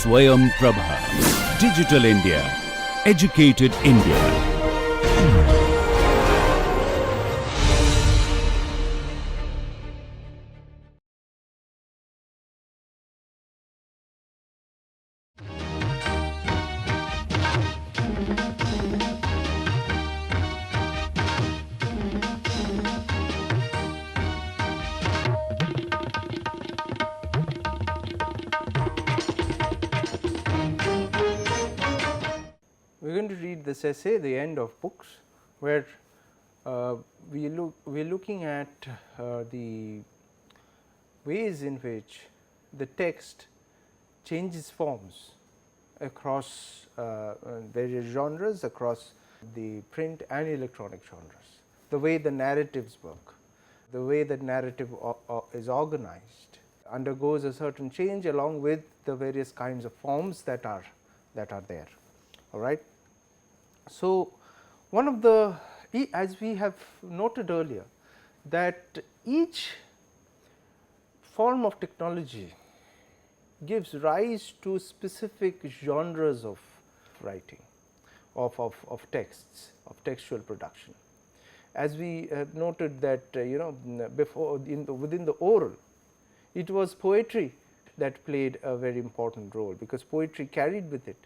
Swayam Prabha. Digital India. Educated India. We are going to read this essay, The End of Books, where we are looking at the ways in which the text changes forms across various genres, across the print and electronic genres, the way the narratives work, the way that narrative is organized undergoes a certain change along with the various kinds of forms that are there. All right. So, one of the, as we have noted earlier, that each form of technology gives rise to specific genres of writing, of texts, of textual production. As we have noted that before within the oral, it was poetry that played a very important role, because poetry carried with it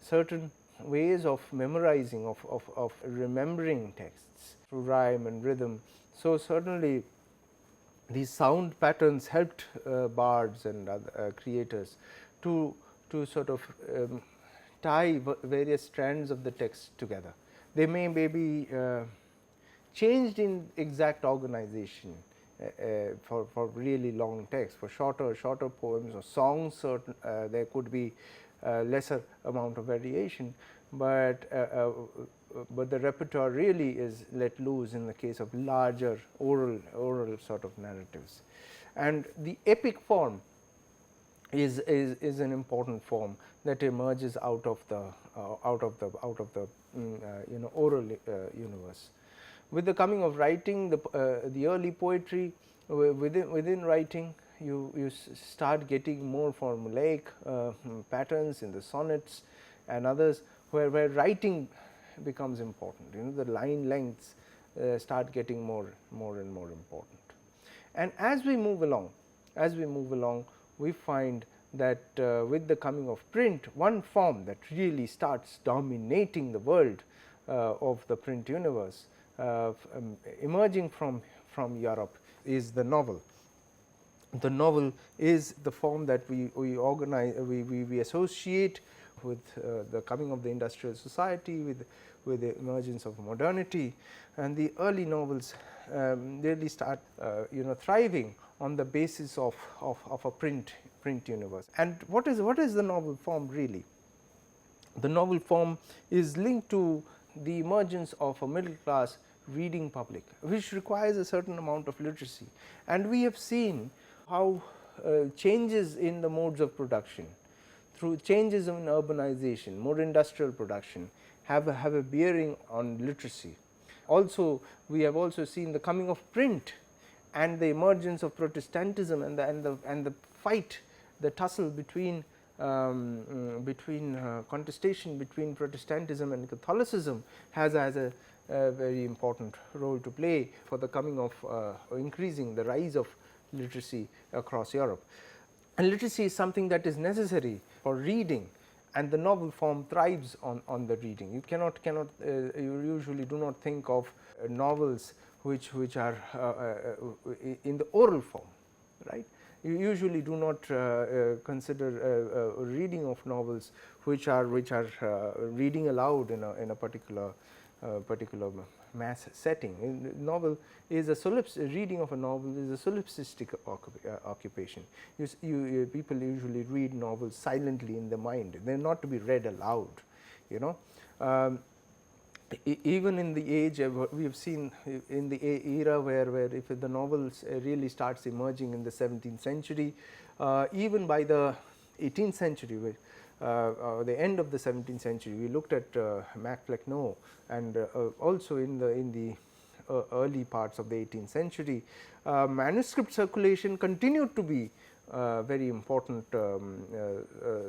certain ways of memorizing, of remembering texts through rhyme and rhythm. So, certainly these sound patterns helped bards and other creators to sort of tie various strands of the text together. They may be changed in exact organization for really long text. For shorter poems or songs, there could be lesser amount of variation, but the repertoire really is let loose in the case of larger oral sort of narratives. And the epic form is an important form that emerges out of the oral universe. With the coming of writing, the early poetry within writing, you start getting more formulaic patterns in the sonnets and others, where writing becomes important. The line lengths start getting more and more important. And as we move along, we find that with the coming of print, one form that really starts dominating the world of the print universe, emerging from Europe, is the novel. The novel is the form that we organize, we associate with the coming of the industrial society, with the emergence of modernity, and the early novels really start thriving on the basis of a print universe. And what is the novel form really? The novel form is linked to the emergence of a middle class reading public, which requires a certain amount of literacy. And we have seen how changes in the modes of production, through changes in urbanization, more industrial production, have a bearing on literacy. Also, we have also seen the coming of print and the emergence of Protestantism and the fight, the tussle between contestation between Protestantism and Catholicism has a very important role to play for the coming of increasing the rise of literacy across Europe. And literacy is something that is necessary for reading, and the novel form thrives on the reading. You you usually do not think of novels which are in the oral form, right? You usually do not consider reading of novels which are reading aloud in a particular mass setting. Novel is reading of a novel is a solipsistic occupation. People usually read novels silently in their mind. They are not to be read aloud. Even in the age we have seen in the era where if the novels really starts emerging in the 17th century, even by the 18th century, the end of the 17th century, we looked at Mac Flecknoe, and also in the early parts of the 18th century, manuscript circulation continued to be very important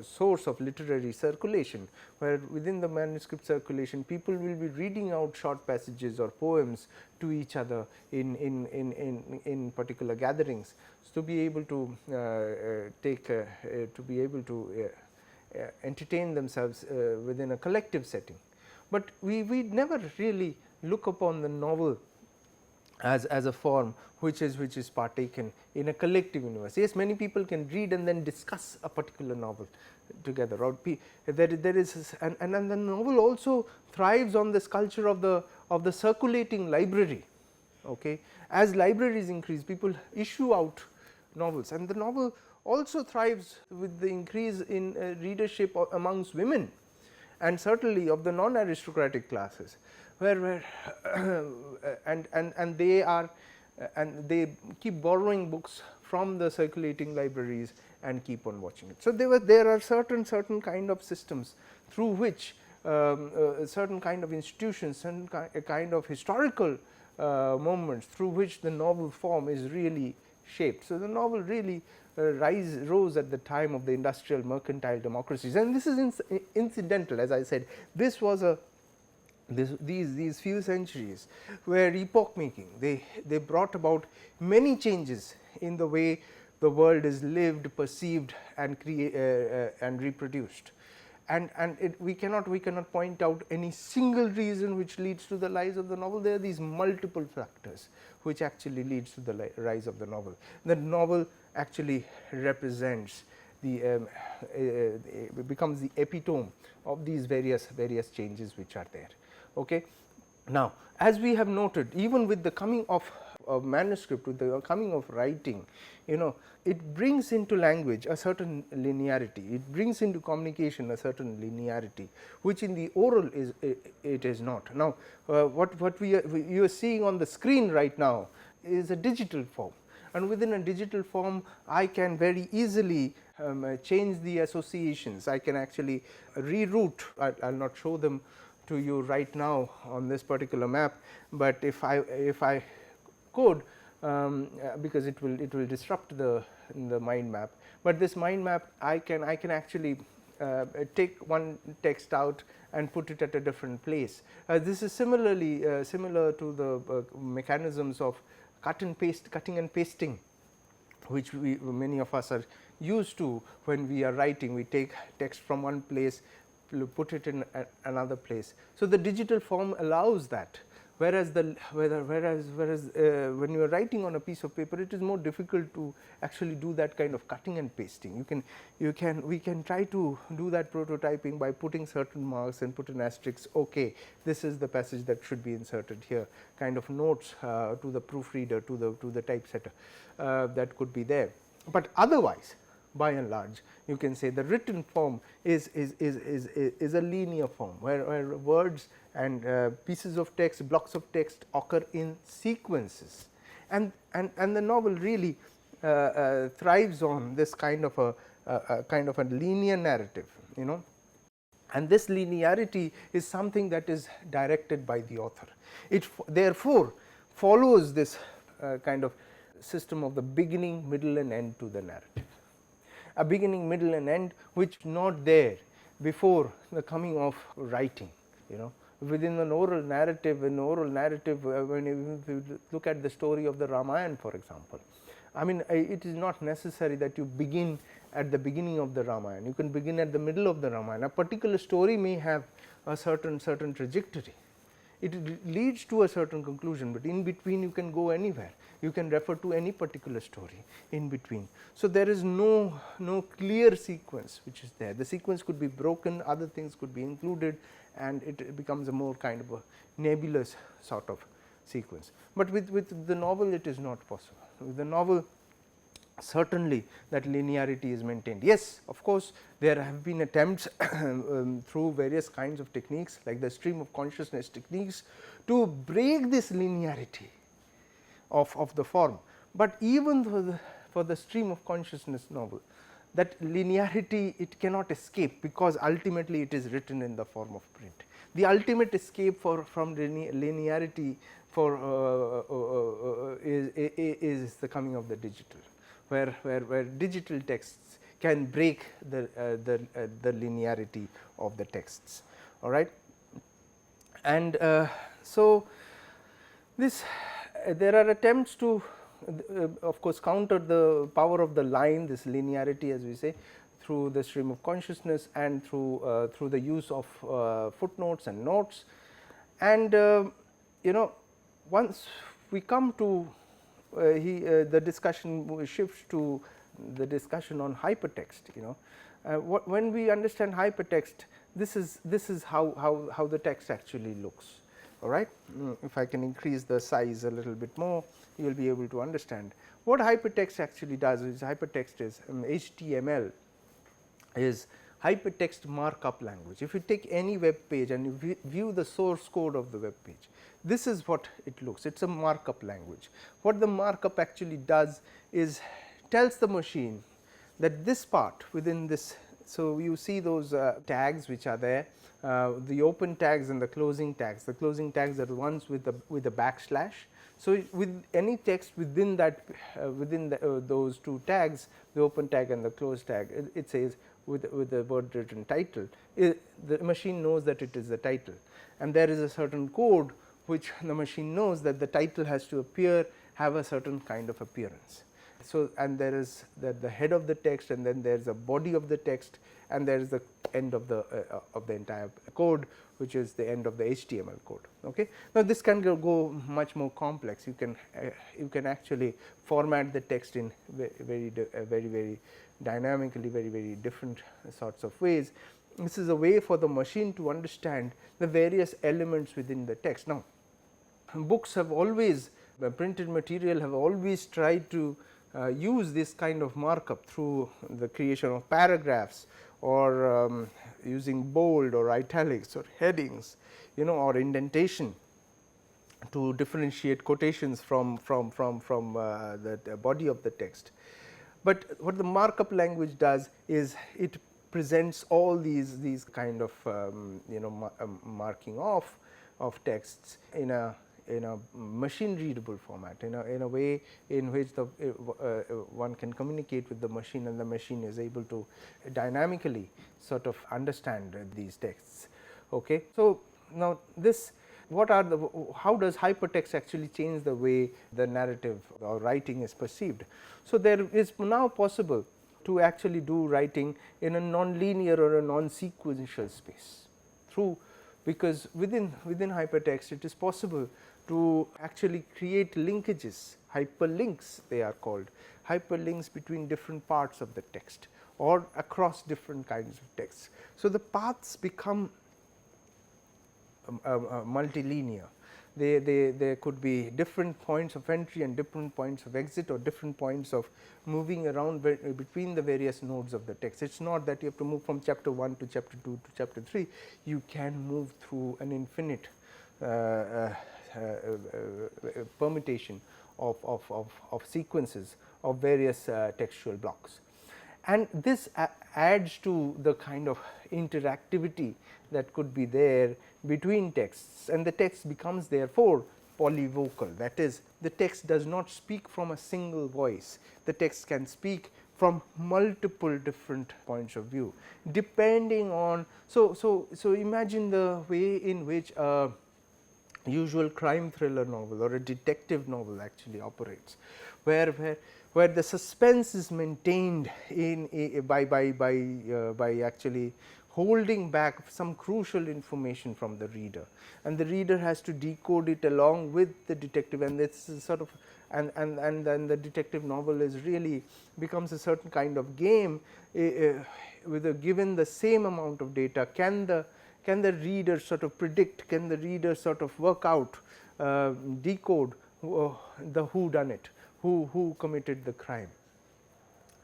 source of literary circulation, where within the manuscript circulation people will be reading out short passages or poems to each other in particular gatherings. So, to be able to entertain themselves within a collective setting. But we never really look upon the novel as a form which is partaken in a collective universe. Yes, many people can read and then discuss a particular novel together, or there is and the novel also thrives on this culture of the circulating library. Okay. As libraries increase, people issue out novels, and the novel also thrives with the increase in readership amongst women, and certainly of the non aristocratic classes, where and they are and they keep borrowing books from the circulating libraries and keep on watching it. So, there are certain kind of systems through which certain kind of institutions, certain kind of historical moments through which the novel form is really shaped. So, the novel really rose at the time of the industrial mercantile democracies, and this is incidental. As I said, this was these few centuries were epoch making. They brought about many changes in the way the world is lived, perceived, and and reproduced. And we cannot point out any single reason which leads to the rise of the novel. There are these multiple factors which actually leads to the rise of the novel. The novel actually represents becomes the epitome of these various changes which are there. Okay. Now, as we have noted, even with the coming of manuscript, with the coming of writing, it brings into language a certain linearity, it brings into communication a certain linearity, which in the oral it is not. Now, what you are seeing on the screen right now is a digital form, and within a digital form I can very easily change the associations. I can actually reroute. I will not show them to you right now on this particular map, but if I could, because it will disrupt the mind map, but this mind map I can actually take one text out and put it at a different place. This is similarly similar to the mechanisms of cutting and pasting, which many of us are used to when we are writing. We take text from one place, put it in another place. So, the digital form allows that, whereas when you are writing on a piece of paper, it is more difficult to actually do that kind of cutting and pasting. We can try to do that prototyping by putting certain marks and put an asterisk. Okay, this is the passage that should be inserted here, kind of notes to the proofreader, to the typesetter that could be there. But otherwise, by and large, you can say the written form is a linear form, where words and pieces of text, blocks of text occur in sequences, and the novel really thrives on this kind of a linear narrative, and this linearity is something that is directed by the author. It therefore follows this kind of system of the beginning, middle, and end to the narrative. A beginning, middle, and end which is not there before the coming of writing. Within an oral narrative, when you look at the story of the Ramayana, for example, I mean, it is not necessary that you begin at the beginning of the Ramayana. You can begin at the middle of the Ramayana. A particular story may have a certain trajectory. It leads to a certain conclusion, but in between you can go anywhere. You can refer to any particular story in between. So, there is no clear sequence which is there. The sequence could be broken, other things could be included, and it becomes a more kind of a nebulous sort of sequence. But with the novel it is not possible. With the novel, certainly that linearity is maintained. Yes, of course, there have been attempts through various kinds of techniques like the stream of consciousness techniques to break this linearity of the form, but even for the stream of consciousness novel, that linearity it cannot escape, because ultimately it is written in the form of print. The ultimate escape from linearity is the coming of the digital, where digital texts can break the linearity of the texts, all right. And so this there are attempts to of course counter the power of the line, this linearity as we say, through the stream of consciousness and through the use of footnotes and notes. And once we come to the discussion shifts to the discussion on hypertext. When we understand hypertext, this is how the text actually looks. All right. If I can increase the size a little bit more, you will be able to understand what hypertext actually does. Is hypertext is HTML is hypertext markup language. If you take any web page and you view the source code of the web page, this is what it looks. It is a markup language. What the markup actually does is tells the machine that this part within this. So, you see those tags which are there, the open tags and the closing tags. The closing tags are the ones with the backslash. So, with any text within that those two tags, the open tag and the close tag, it says with the word written title, the machine knows that it is the title, and there is a certain code which the machine knows that the title has to have a certain kind of appearance. So, and there is the head of the text, and then there is a body of the text, and there is the end of the entire code, which is the end of the HTML code. Okay. Now, this can go much more complex. You can actually format the text in very dynamically, very different sorts of ways. This is a way for the machine to understand the various elements within the text. Now, books have always, printed material have always tried to use this kind of markup through the creation of paragraphs, or using bold or italics or headings, or indentation to differentiate quotations from the body of the text. But what the markup language does is it presents all these kind of marking off of texts in a machine readable format, in a way in which the one can communicate with the machine, and the machine is able to dynamically sort of understand these texts. Okay. So, now this how does hypertext actually change the way the narrative or writing is perceived? So, there is now possible to actually do writing in a non-linear or a non-sequential space because within hypertext it is possible to actually create linkages, hyperlinks they are called, hyperlinks between different parts of the text or across different kinds of texts. So, the paths become multilinear. There could be different points of entry and different points of exit, or different points of moving around between the various nodes of the text. It is not that you have to move from chapter 1 to chapter 2 to chapter 3, you can move through an infinite permutation of sequences of various textual blocks. And this adds to the kind of interactivity that could be there between texts, and the text becomes therefore polyvocal. That is, the text does not speak from a single voice, the text can speak from multiple different points of view depending on. So imagine the way in which a usual crime thriller novel or a detective novel actually operates, where the suspense is maintained by actually holding back some crucial information from the reader, and the reader has to decode it along with the detective, and it's sort of and then the detective novel is really becomes a certain kind of game. Given the same amount of data, can the reader sort of predict, can the reader sort of work out, decode the who done it, who committed the crime.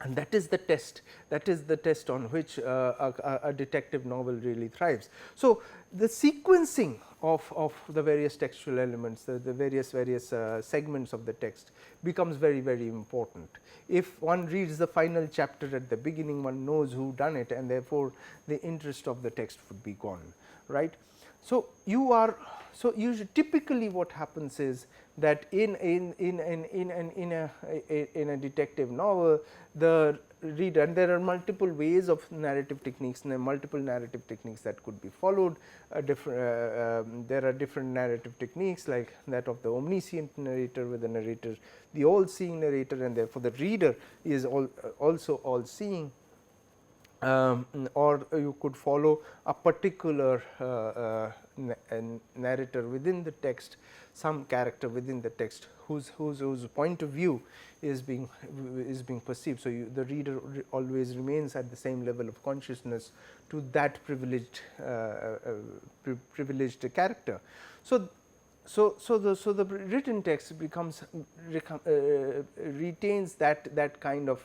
And that is the test. That is the test on which a detective novel really thrives. So, the sequencing of the various textual elements, the various segments of the text becomes very important. If one reads the final chapter at the beginning, one knows who done it, and therefore the interest of the text would be gone, right. So, you are so usually typically what happens is that in a detective novel, the reader, and there are multiple ways of narrative techniques, and multiple narrative techniques that could be followed. There are different narrative techniques like that of the omniscient narrator, where the narrator, the all seeing narrator, and therefore the reader is also all seeing. Or you could follow a particular narrator within the text, some character within the text whose point of view is being perceived. So, the reader always remains at the same level of consciousness to that privileged character. So, the written text retains that kind of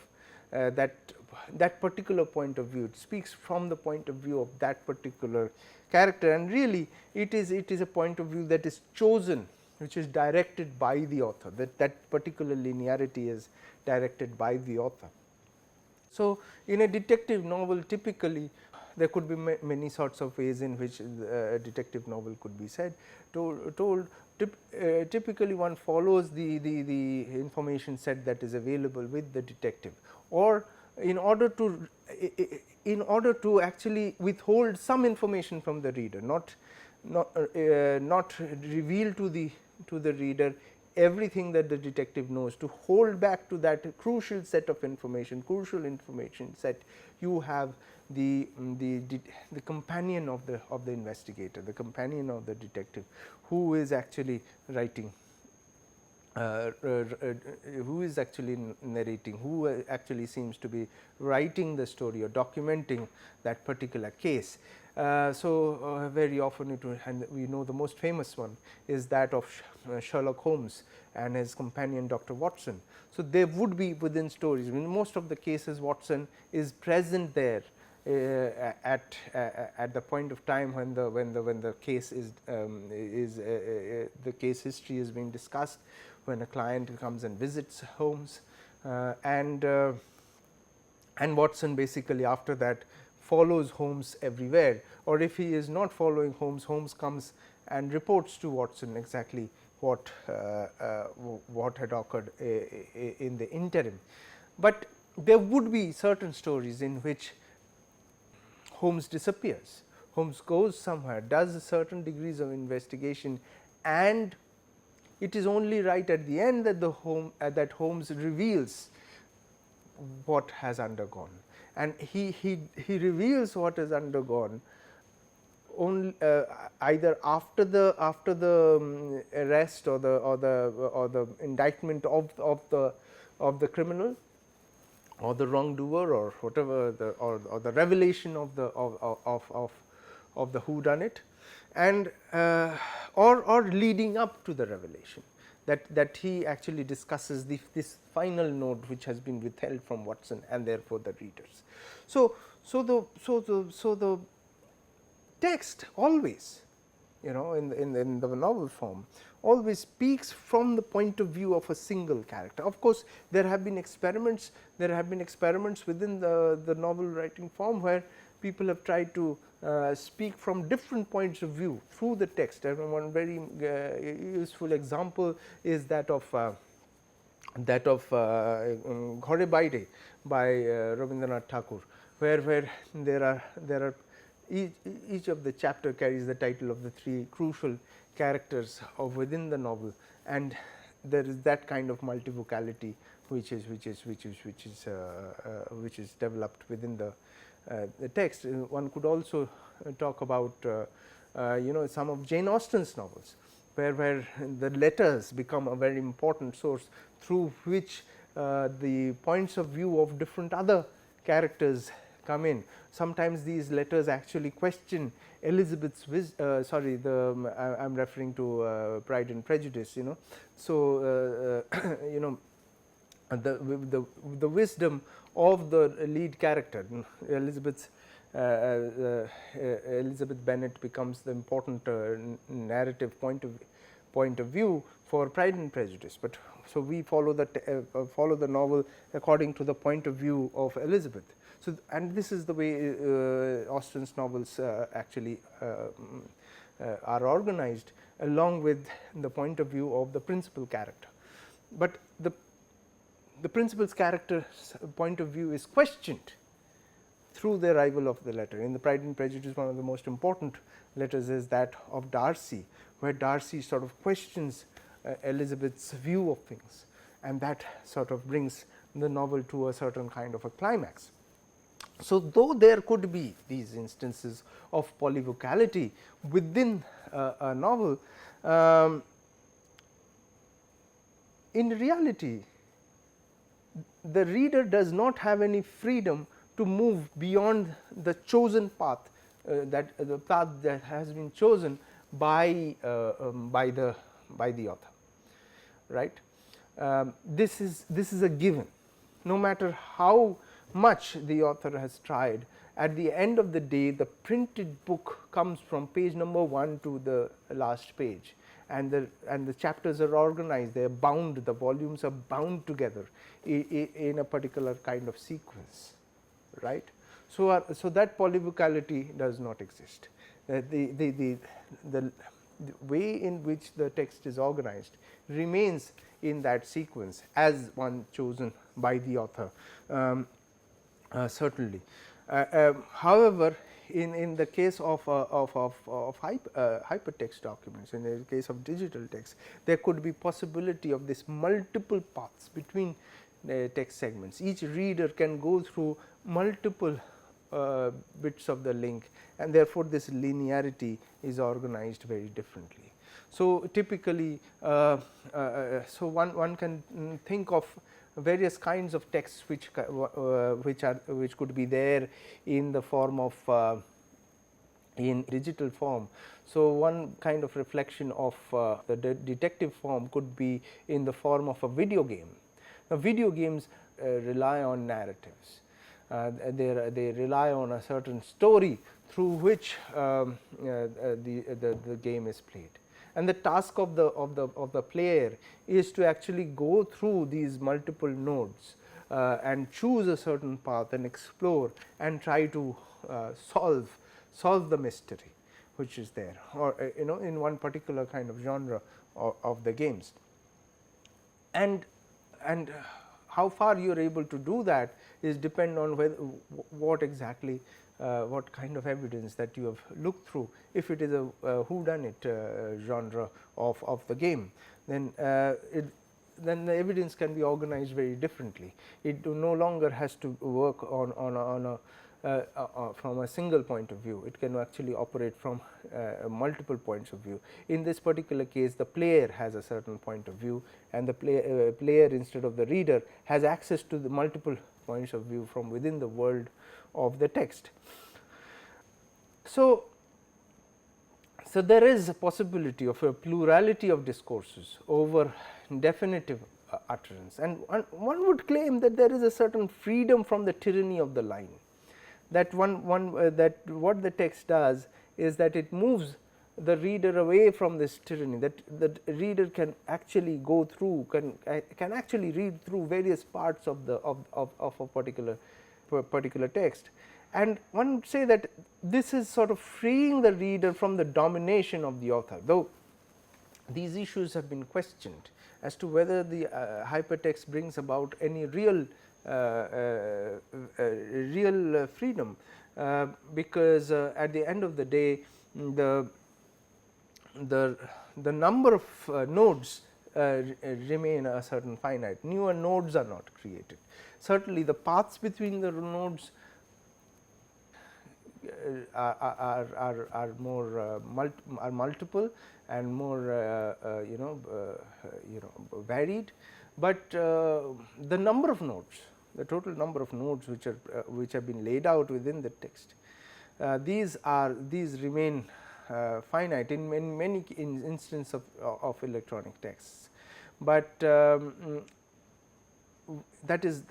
that particular point of view. It speaks from the point of view of that particular character, and really it is a point of view that is chosen, which is directed by the author. That particular linearity is directed by the author. So, in a detective novel, typically there could be many sorts of ways in which a detective novel could be told. Typically one follows the information set that is available with the detective, or in order to actually withhold some information from the reader, not reveal to the reader everything that the detective knows, to hold back to that crucial set of information, set. You have the companion of the investigator, the companion of the detective, who is actually writing, who is actually narrating, who actually seems to be writing the story or documenting that particular case. Very often and we know the most famous one is that of Sherlock Holmes and his companion Dr. Watson. So, there would be within stories, in most of the cases Watson is present there at the point of time when the case is the case history is being discussed, when a client comes and visits Holmes, and Watson basically after that follows Holmes everywhere, or if he is not following Holmes, Holmes comes and reports to Watson exactly what had occurred in the interim. But there would be certain stories in which Holmes disappears. Holmes goes somewhere, does certain degrees of investigation, and it is only right at the end that that Holmes reveals what has undergone, and he reveals what has undergone only either after the arrest or the indictment of the criminal or the wrongdoer, or whatever or the revelation of the whodunit, and or leading up to the revelation, that he actually discusses this final note which has been withheld from Watson and therefore the readers. So the text always, in the novel form, always speaks from the point of view of a single character. Of course, there have been experiments within the novel writing form where people have tried to speak from different points of view through the text. And one very useful example is that of Ghore Baire by Rabindranath Tagore, where there are each of the chapter carries the title of the three crucial characters of within the novel, and there is that kind of multivocality which is developed within the text. One could also talk about some of Jane Austen's novels, where the letters become a very important source through which the points of view of different other characters come in. Sometimes these letters actually question Elizabeth's I am referring to Pride and Prejudice, So the wisdom of the lead character, Elizabeth Bennet, becomes the important narrative point of view for Pride and Prejudice. But so we follow the novel according to the point of view of Elizabeth. So, and this is the way Austen's novels actually are organized along with the point of view of the principal character. But the principal's character's point of view is questioned through the arrival of the letter. In the Pride and Prejudice, one of the most important letters is that of Darcy, where Darcy sort of questions Elizabeth's view of things, and that sort of brings the novel to a certain kind of a climax. So, though there could be these instances of polyvocality within a novel, in reality the reader does not have any freedom to move beyond the chosen path, that the path that has been chosen by the author, right. This is a given, no matter how much the author has tried. At the end of the day, the printed book comes from page number 1 to the last page, and the chapters are organized, they are bound, the volumes are bound together in a particular kind of sequence, right. So, so that polyvocality does not exist. The way in which the text is organized remains in that sequence as one chosen by the author, certainly. However, in the case of hypertext documents, in the case of digital text, there could be possibility of this multiple paths between text segments. Each reader can go through multiple bits of the link, and therefore, this linearity is organized very differently. So, typically, so one can think of various kinds of texts which could be there in the form of in digital form. So, one kind of reflection of the detective form could be in the form of a video game. Now, video games rely on narratives. They rely on a certain story through which the game is played, and the task of the player is to actually go through these multiple nodes and choose a certain path and explore and try to solve the mystery which is there, or in one particular kind of genre of the games. And how far you are able to do that is depend on what exactly what kind of evidence that you have looked through. If it is a whodunit genre of the game, then the evidence can be organized very differently. It no longer has to work on from a single point of view. It can actually operate from multiple points of view. In this particular case, the player has a certain point of view, and the player instead of the reader has access to the multiple points of view from within the world of the text. So, there is a possibility of a plurality of discourses over definitive utterance, and one would claim that there is a certain freedom from the tyranny of the line. That that what the text does is that it moves the reader away from this tyranny, that the reader can actually go through, can actually read through various parts of a particular text. And one would say that this is sort of freeing the reader from the domination of the author, though these issues have been questioned as to whether the hypertext brings about any real freedom, because at the end of the day, the number of nodes remain a certain finite. Newer nodes are not created. Certainly, the paths between the nodes are more multiple and more varied, but the number of nodes, the total number of nodes which have been laid out within the text, these remain finite in many instances of electronic texts, but that is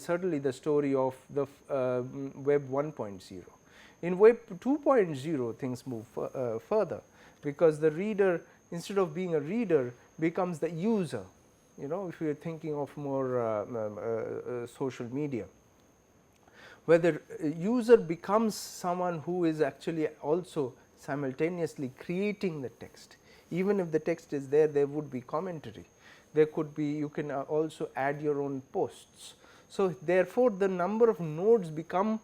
certainly the story of the Web 1.0. In Web 2.0, things move further, because the reader, instead of being a reader, becomes the user. If you are thinking of more social media, where the user becomes someone who is actually also simultaneously creating the text. Even if the text is there, there would be commentary, there could be, you can also add your own posts. So, therefore, the number of nodes become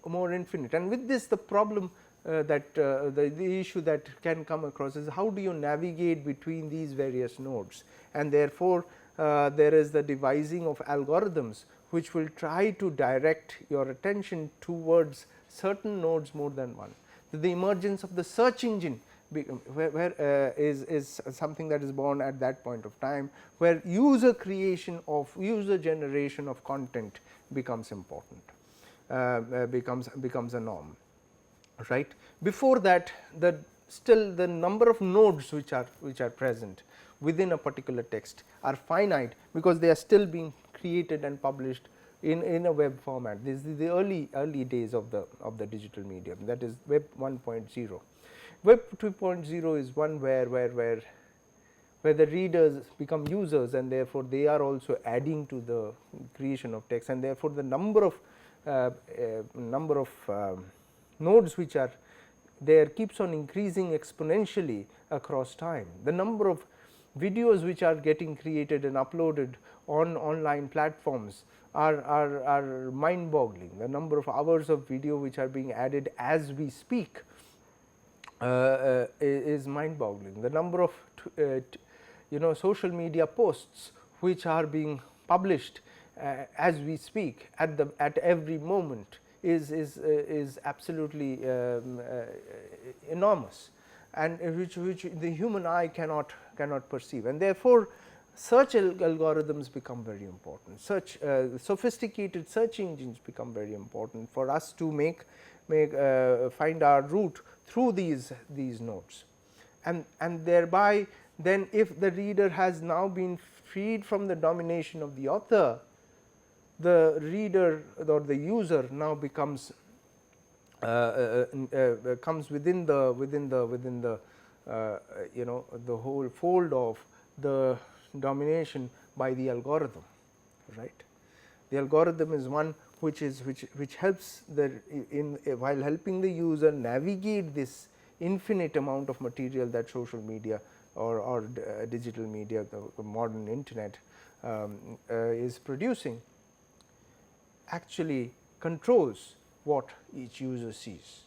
more infinite, and with this the problem that the issue that can come across is how do you navigate between these various nodes, and therefore, there is the devising of algorithms which will try to direct your attention towards certain nodes more than one. The emergence of the search engine where is something that is born at that point of time, where user creation of user generation of content becomes important, becomes a norm, right. Before that, still the number of nodes which are present within a particular text are finite, because they are still being created and published in a web format. This is the early days of the digital medium, that is web 1.0. Web 2.0 is one where the readers become users, and therefore, they are also adding to the creation of text, and therefore, the number of nodes which are there keeps on increasing exponentially across time. The number of videos which are getting created and uploaded on online platforms are mind boggling. The number of hours of video which are being added as we speak is mind boggling. The number of social media posts which are being published as we speak at every moment is absolutely enormous, and which the human eye cannot perceive, and therefore, search algorithms become very important. Search sophisticated search engines become very important for us to find our route through these nodes, and thereby, then if the reader has now been freed from the domination of the author, the reader or the user now becomes comes within the the whole fold of the domination by the algorithm, right. The algorithm is one which helps while helping the user navigate this infinite amount of material that social media or digital media, the modern internet is producing, actually controls what each user sees.